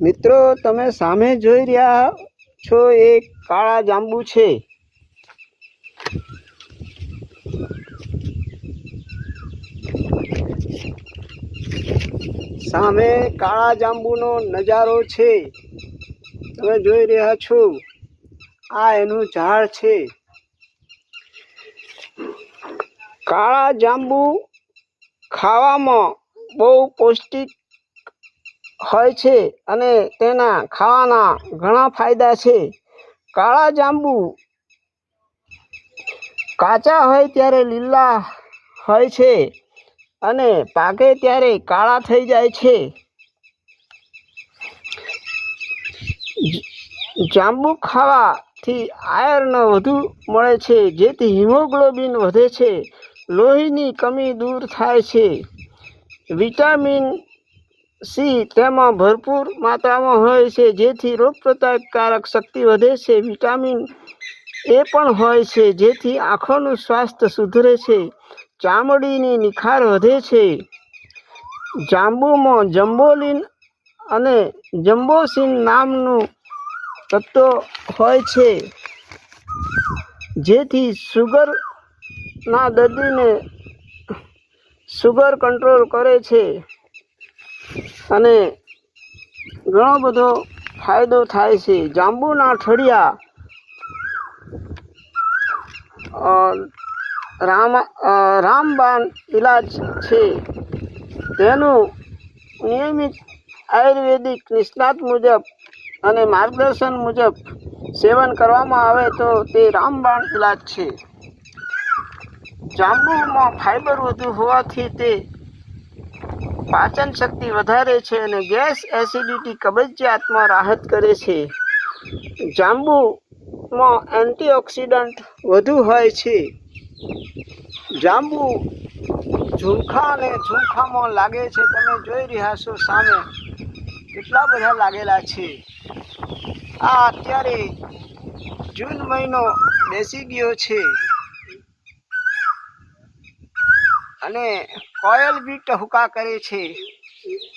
મિત્રો તમે સામે જોઈ રહ્યા છો એ કાળા જાંબુ છે। સામે કાળા જાંબુનો નજારો છે, તમે જોઈ રહ્યા છો। આ એનું ઝાડ છે। કાળા જાંબુ ખાવામાં બહુ પૌષ્ટિક હોય છે અને તેના ખાવાના ઘણા ફાયદા છે। કાળા જાંબુ કાચા હોય ત્યારે લીલા હોય છે અને પાકે ત્યારે કાળા થઈ જાય છે। જાંબુ ખાવાથી આયર્ન વધુ મળે છે, જેથી હિમોગ્લોબિન વધે છે, લોહીની કમી દૂર થાય છે। વિટામિન સી તેમાં ભરપૂર માત્રામાં હોય છે, જેથી રોગપ્રતિકારક શક્તિ વધે છે। વિટામિન એ પણ હોય છે, જેથી આંખોનું સ્વાસ્થ્ય સુધરે છે, ચામડીની નિખાર વધે છે। જાંબુમાં જમ્બોલિન અને જમ્બોસિન નામનું તત્વ હોય છે, જેથી શુગરના દર્દીને શુગર કંટ્રોલ કરે છે અને ઘણો બધો ફાયદો થાય છે। જાંબુના ઠળિયા રામબાણ ઇલાજ છે। તેનું નિયમિત આયુર્વેદિક નિષ્ણાત મુજબ અને માર્ગદર્શન મુજબ સેવન કરવામાં આવે તો તે રામબાણ ઇલાજ છે। જાંબુમાં ફાઇબર વધુ હોવાથી તે પાચન શક્તિ વધારે છે અને ગેસ, એસિડિટી, કબજિયાતમાં રાહત કરે છે। જાંબુમાં એન્ટીઓક્સિડન્ટ વધુ હોય છે। જાંબુ ઝુમખા અને ઝુમખામાં લાગે છે, તમે જોઈ રહ્યા છો સામે કેટલા બધા લાગેલા છે। આ અત્યારે જૂન મહિનો બેસી ગયો છે અને કોયલ બી ટહુકા કરે છે।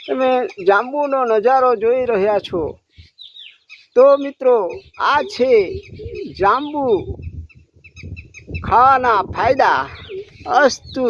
તમે જાંબુનો નજારો જોઈ રહ્યા છો। તો મિત્રો આ છે જાંબુ ખાવાના ફાયદા। અસ્તુ।